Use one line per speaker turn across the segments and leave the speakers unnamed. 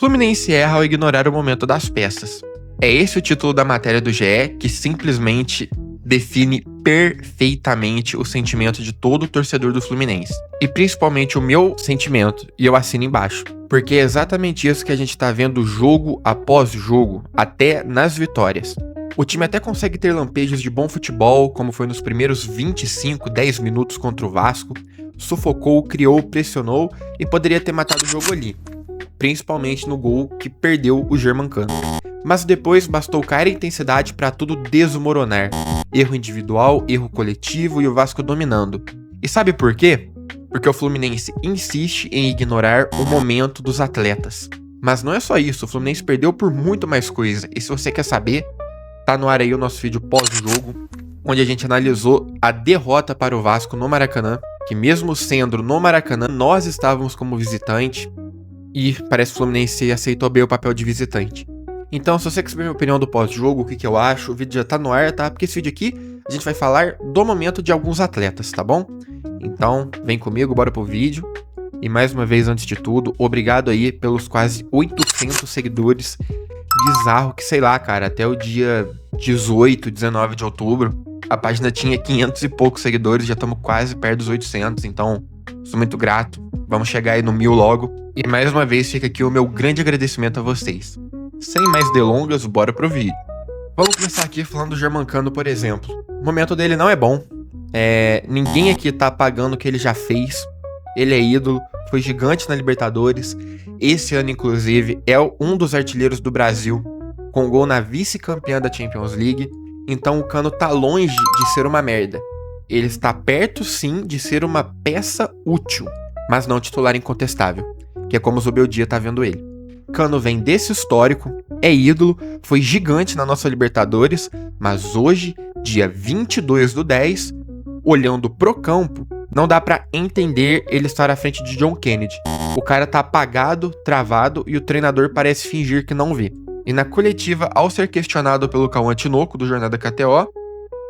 Fluminense erra ao ignorar o momento das peças. É esse o título da matéria do GE, que simplesmente define perfeitamente o sentimento de todo torcedor do Fluminense. E principalmente o meu sentimento, e eu assino embaixo. Porque é exatamente isso que a gente tá vendo jogo após jogo, até nas vitórias. O time até consegue ter lampejos de bom futebol, como foi nos primeiros 25, 10 minutos contra o Vasco. Sufocou, criou, pressionou e poderia ter matado o jogo ali. Principalmente no gol que perdeu o Germancano. Mas depois bastou cair a intensidade para tudo desmoronar. Erro individual, erro coletivo e o Vasco dominando. E sabe por quê? Porque o Fluminense insiste em ignorar o momento dos atletas. Mas não é só isso, o Fluminense perdeu por muito mais coisa. E se você quer saber, tá no ar aí o nosso vídeo pós-jogo, onde a gente analisou a derrota para o Vasco no Maracanã, que mesmo sendo no Maracanã, nós estávamos como visitante, e parece que o Fluminense aceitou bem o papel de visitante. Então, se você quer saber a minha opinião do pós-jogo, o que eu acho, o vídeo já tá no ar, tá? Porque esse vídeo aqui, a gente vai falar do momento de alguns atletas, tá bom? Então, vem comigo, bora pro vídeo. E mais uma vez, antes de tudo, obrigado aí pelos quase 800 seguidores. Bizarro que, sei lá, cara, até o dia 18, 19 de outubro, a página tinha 500 e poucos seguidores, já estamos quase perto dos 800, então, sou muito grato. Vamos chegar aí no 1000 logo. E mais uma vez, fica aqui o meu grande agradecimento a vocês. Sem mais delongas, bora pro vídeo. Vamos começar aqui falando do Germancano, por exemplo. O momento dele não é bom. Ninguém aqui tá apagando o que ele já fez. Ele é ídolo, foi gigante na Libertadores. Esse ano, inclusive, é um dos artilheiros do Brasil, com gol na vice-campeã da Champions League. Então o Cano tá longe de ser uma merda. Ele está perto, sim, de ser uma peça útil, mas não titular incontestável, que é como o Zubeldia tá vendo ele. Cano vem desse histórico, é ídolo, foi gigante na nossa Libertadores, mas hoje, dia 22/10, olhando pro campo, não dá pra entender ele estar à frente de John Kennedy. O cara tá apagado, travado e o treinador parece fingir que não vê. E na coletiva, ao ser questionado pelo Cauã Tinoco, do Jornada KTO,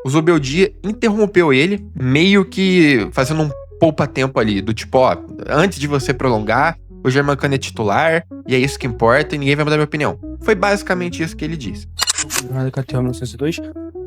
o Zubeldia interrompeu ele, meio que fazendo um poupa-tempo ali, do tipo, ó, antes de você prolongar, o Germancano é titular, e é isso que importa, e ninguém vai mudar minha opinião. Foi basicamente isso que ele disse.
Jornada KTO 1902.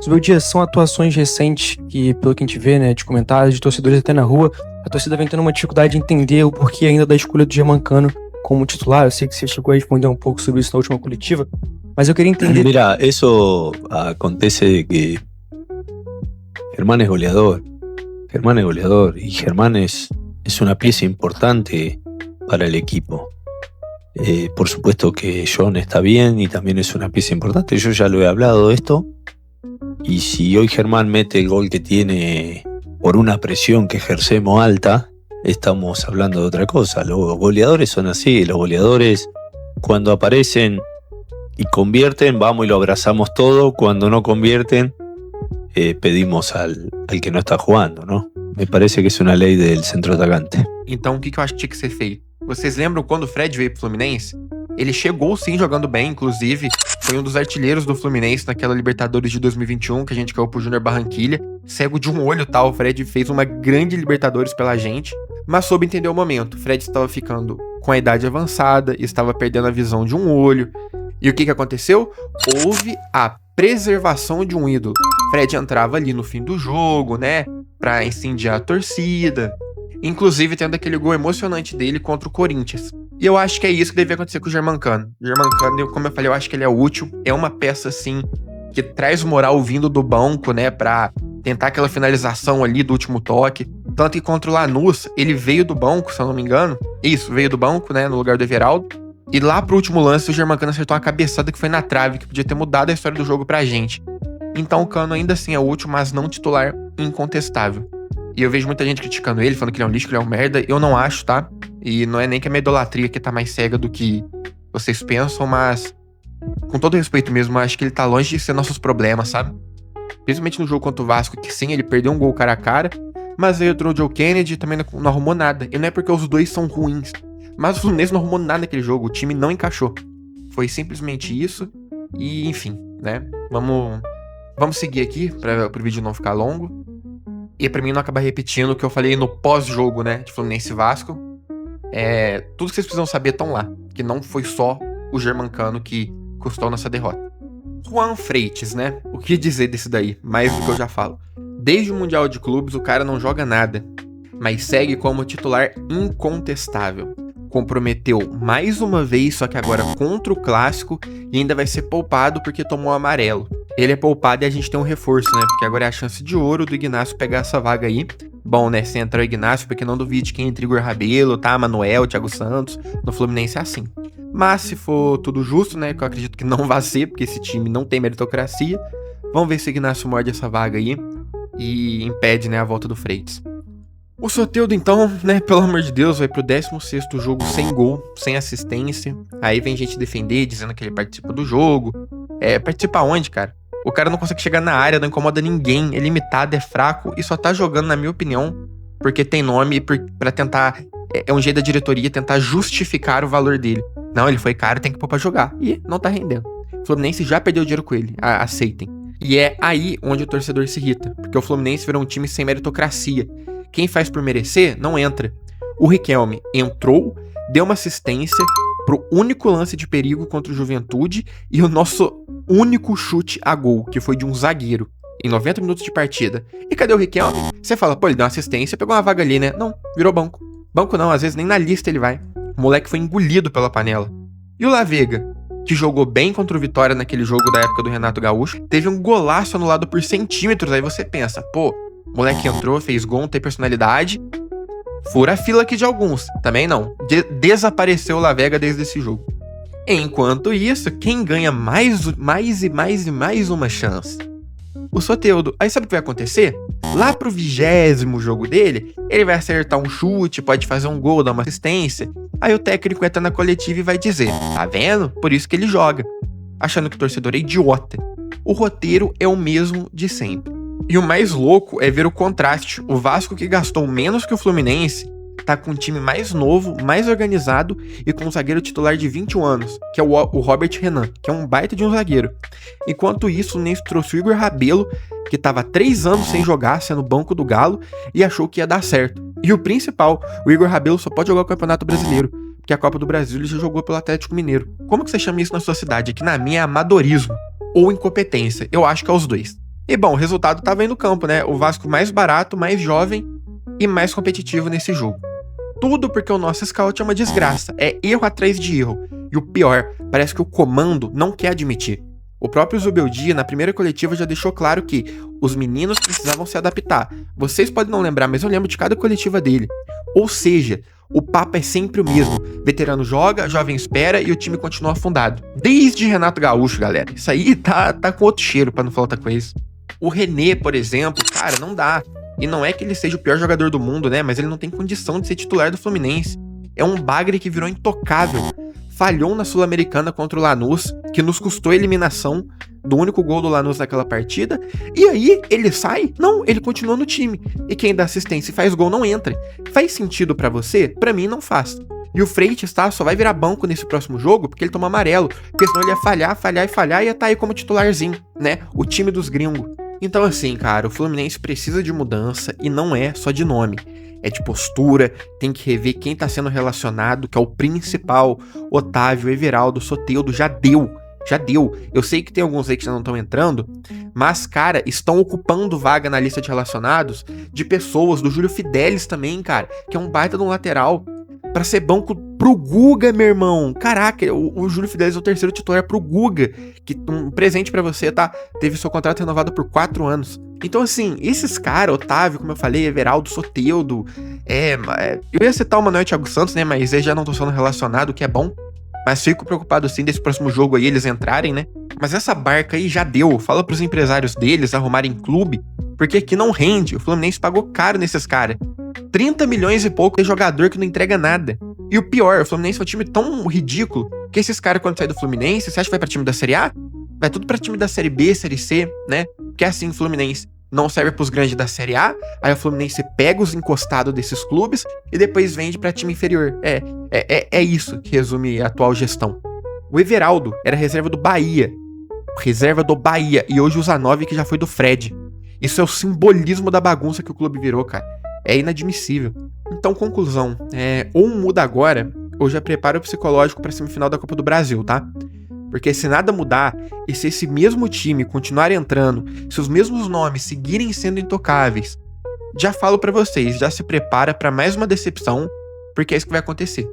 Zubeldia, são atuações recentes que, pelo que a gente vê, né, de comentários, de torcedores até na rua, a torcida vem tendo uma dificuldade de entender o porquê ainda da escolha do Germancano como titular. Eu sei que você chegou a responder um pouco sobre isso na última coletiva, mas eu queria entender...
Mira, eso acontece de que Germán es goleador. Germán es goleador y Germán es una pieza importante para el equipo. Por supuesto que John está bien y también es una pieza importante. Yo ya lo he hablado de esto. Y si hoy Germán mete el gol que tiene por una presión que ejercemos alta, estamos hablando de otra cosa. Los goleadores son así. Los goleadores, cuando aparecen y convierten, vamos y lo abrazamos todo. Cuando no convierten, pedimos al que no está jugando, ¿no? Me parece que es una ley del centro atacante.
Então, o que eu acho que tinha que ser feito? Vocês lembram quando o Fred veio pro Fluminense? Ele chegou sim jogando bem, inclusive foi um dos artilheiros do Fluminense naquela Libertadores de 2021, que a gente caiu pro Júnior Barranquilla. Cego de um olho, tá? O Fred fez uma grande Libertadores pela gente, mas soube entender o momento. O Fred estava ficando com a idade avançada, estava perdendo a visão de um olho. E o que aconteceu? Houve a preservação de um ídolo. Fred entrava ali no fim do jogo, né? Pra incendiar a torcida. Inclusive tendo aquele gol emocionante dele contra o Corinthians. E eu acho que é isso que devia acontecer com o Germancano. O Germancano, como eu falei, eu acho que ele é útil. É uma peça, assim, que traz moral vindo do banco, né? Pra tentar aquela finalização ali do último toque. Tanto que contra o Lanús, ele veio do banco, se eu não me engano. Isso, veio do banco, né? No lugar do Everaldo. E lá pro último lance, o Germancano acertou uma cabeçada que foi na trave, que podia ter mudado a história do jogo pra gente. Então o Cano ainda assim é útil, mas não titular incontestável. E eu vejo muita gente criticando ele, falando que ele é um lixo, que ele é um merda. Eu não acho, tá? E não é nem que a minha idolatria que tá mais cega do que vocês pensam, mas com todo respeito mesmo, eu acho que ele tá longe de ser nossos problemas, sabe? Principalmente no jogo contra o Vasco, que sim, ele perdeu um gol cara a cara, mas aí entrou o Joe Kennedy e também não arrumou nada. E não é porque os dois são ruins, mas o Fluminense não arrumou nada naquele jogo, o time não encaixou. Foi simplesmente isso, e enfim, né? Vamos seguir aqui, pro vídeo não ficar longo. E pra mim não acabar repetindo o que eu falei no pós-jogo, né, de Fluminense e Vasco. Tudo que vocês precisam saber estão lá. Que não foi só o Germancano que custou nossa derrota. Juan Freitas, né? O que dizer desse daí? Mais do que eu já falo. Desde o Mundial de Clubes, o cara não joga nada, mas segue como titular incontestável. Comprometeu mais uma vez, só que agora contra o Clássico, e ainda vai ser poupado porque tomou amarelo. Ele é poupado e a gente tem um reforço, né? Porque agora é a chance de ouro do Ignacio pegar essa vaga aí. Bom, né? Se entrar o Ignacio, porque não duvide que entre Igor Rabelo, tá? Manuel, Thiago Santos. No Fluminense é assim. Mas se for tudo justo, né? Que eu acredito que não vai ser, porque esse time não tem meritocracia. Vamos ver se o Ignacio morde essa vaga aí e impede, né, a volta do Freitas. O Soteldo, então, né, pelo amor de Deus, vai pro 16º jogo sem gol, sem assistência. Aí vem gente defender, dizendo que ele participa do jogo. Participa onde, cara? O cara não consegue chegar na área, não incomoda ninguém, é limitado, é fraco e só tá jogando, na minha opinião, porque tem nome pra tentar... É um jeito da diretoria tentar justificar o valor dele. Não, ele foi caro, tem que pôr pra jogar. E não tá rendendo. O Fluminense já perdeu dinheiro com ele, aceitem. E é aí onde o torcedor se irrita, porque o Fluminense virou um time sem meritocracia. Quem faz por merecer, não entra. O Riquelme entrou, deu uma assistência pro único lance de perigo contra o Juventude e o nosso único chute a gol, que foi de um zagueiro, em 90 minutos de partida. E cadê o Riquelme? Você fala, pô, ele deu uma assistência, pegou uma vaga ali, né? Não, virou banco. Banco não, às vezes nem na lista ele vai. O moleque foi engolido pela panela. E o Lavega, que jogou bem contra o Vitória naquele jogo da época do Renato Gaúcho, teve um golaço anulado por centímetros. Aí você pensa, pô, o moleque entrou, fez gol, tem personalidade. Fura a fila aqui de alguns. Também não. Desapareceu o Lavega desde esse jogo. Enquanto isso, quem ganha mais uma chance? O Soteldo. Aí sabe o que vai acontecer? Lá pro 20º jogo dele, ele vai acertar um chute, pode fazer um gol, dar uma assistência. Aí o técnico entra na coletiva e vai dizer, tá vendo? Por isso que ele joga. Achando que o torcedor é idiota. O roteiro é o mesmo de sempre. E o mais louco é ver o contraste. O Vasco, que gastou menos que o Fluminense, tá com um time mais novo, mais organizado e com um zagueiro titular de 21 anos, que é o Robert Renan, que é um baita de um zagueiro. Enquanto isso, o Fluminense trouxe o Igor Rabelo, que tava 3 anos sem jogar, sendo banco do Galo, e achou que ia dar certo. E o principal, o Igor Rabelo só pode jogar o Campeonato Brasileiro, porque a Copa do Brasil ele já jogou pelo Atlético Mineiro. Como que você chama isso na sua cidade? Aqui na minha é amadorismo ou incompetência. Eu acho que é os dois. E bom, o resultado tava aí no campo, né? O Vasco mais barato, mais jovem e mais competitivo nesse jogo. Tudo porque o nosso scout é uma desgraça. É erro atrás de erro. E o pior, parece que o comando não quer admitir. O próprio Zubeldia, na primeira coletiva, já deixou claro que os meninos precisavam se adaptar. Vocês podem não lembrar, mas eu lembro de cada coletiva dele. Ou seja, o papo é sempre o mesmo. Veterano joga, jovem espera e o time continua afundado. Desde Renato Gaúcho, galera. Isso aí tá com outro cheiro, pra não falar outra coisa. O René, por exemplo, cara, não dá. E não é que ele seja o pior jogador do mundo, né? Mas ele não tem condição de ser titular do Fluminense. É um bagre que virou intocável. Falhou na Sul-Americana contra o Lanús, que nos custou a eliminação do único gol do Lanús naquela partida. E aí, ele sai? Não, ele continua no time. E quem dá assistência e faz gol não entra. Faz sentido pra você? Pra mim, não faz. E o Freitas, tá? Só vai virar banco nesse próximo jogo porque ele toma amarelo. Porque senão ele ia falhar e ia estar aí como titularzinho, né? O time dos gringos. Então assim, cara, o Fluminense precisa de mudança e não é só de nome. É de postura, tem que rever quem tá sendo relacionado, que é o principal. Otávio, Everaldo, Soteldo, já deu. Eu sei que tem alguns aí que já não estão entrando, mas, cara, estão ocupando vaga na lista de relacionados de pessoas, do Júlio Fidelis também, cara, que é um baita de um lateral. Pra ser banco pro Guga, meu irmão. Caraca, o Júlio Fidelis é o terceiro titular pro Guga. Que um presente pra você, tá? Teve seu contrato renovado por 4 anos. Então, assim, esses caras, Otávio, como eu falei, Everaldo, Soteldo. Eu ia citar o Manuel e Thiago Santos, né? Mas eles já não estão sendo relacionados, o que é bom. Mas fico preocupado, sim, desse próximo jogo aí eles entrarem, né? Mas essa barca aí já deu. Fala pros empresários deles arrumarem clube. Porque aqui não rende. O Fluminense pagou caro nesses caras. 30 milhões e pouco de jogador que não entrega nada. E o pior, o Fluminense é um time tão ridículo que esses caras, quando saem do Fluminense, você acha que vai pra time da Série A? Vai tudo pra time da Série B, Série C, né? Porque assim, o Fluminense não serve pros grandes da Série A, aí o Fluminense pega os encostados desses clubes e depois vende pra time inferior. É isso que resume a atual gestão. O Everaldo era reserva do Bahia. E hoje usa 9 que já foi do Fred. Isso é o simbolismo da bagunça que o clube virou, cara. É inadmissível. Então, conclusão, ou muda agora, ou já prepara o psicológico pra semifinal da Copa do Brasil, tá? Porque se nada mudar, e se esse mesmo time continuar entrando, se os mesmos nomes seguirem sendo intocáveis, já falo pra vocês, já se prepara pra mais uma decepção, porque é isso que vai acontecer.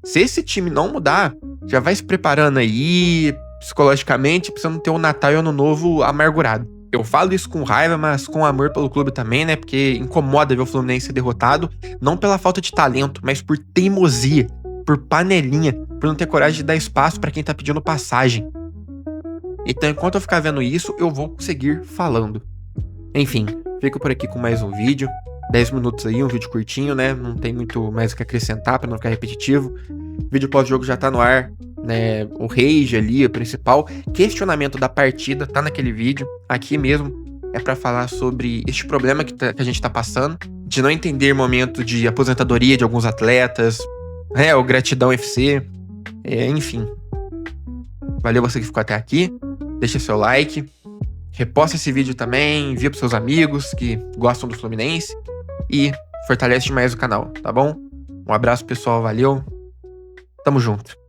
Se esse time não mudar, já vai se preparando aí, psicologicamente, precisando ter um Natal e Ano Novo amargurado. Eu falo isso com raiva, mas com amor pelo clube também, né? Porque incomoda ver o Fluminense ser derrotado, não pela falta de talento, mas por teimosia, por panelinha, por não ter coragem de dar espaço pra quem tá pedindo passagem. Então, enquanto eu ficar vendo isso, eu vou seguir falando. Enfim, fico por aqui com mais um vídeo. 10 minutos aí, um vídeo curtinho, né? Não tem muito mais o que acrescentar pra não ficar repetitivo. O vídeo pós-jogo já tá no ar, né? O rage ali, o principal questionamento da partida tá naquele vídeo. Aqui mesmo é pra falar sobre este problema que a gente tá passando, de não entender momento de aposentadoria de alguns atletas, o Gratidão FC, enfim. Valeu você que ficou até aqui, deixa seu like, reposta esse vídeo também, envia pros seus amigos que gostam do Fluminense e fortalece demais o canal, tá bom? Um abraço pessoal, valeu, tamo junto.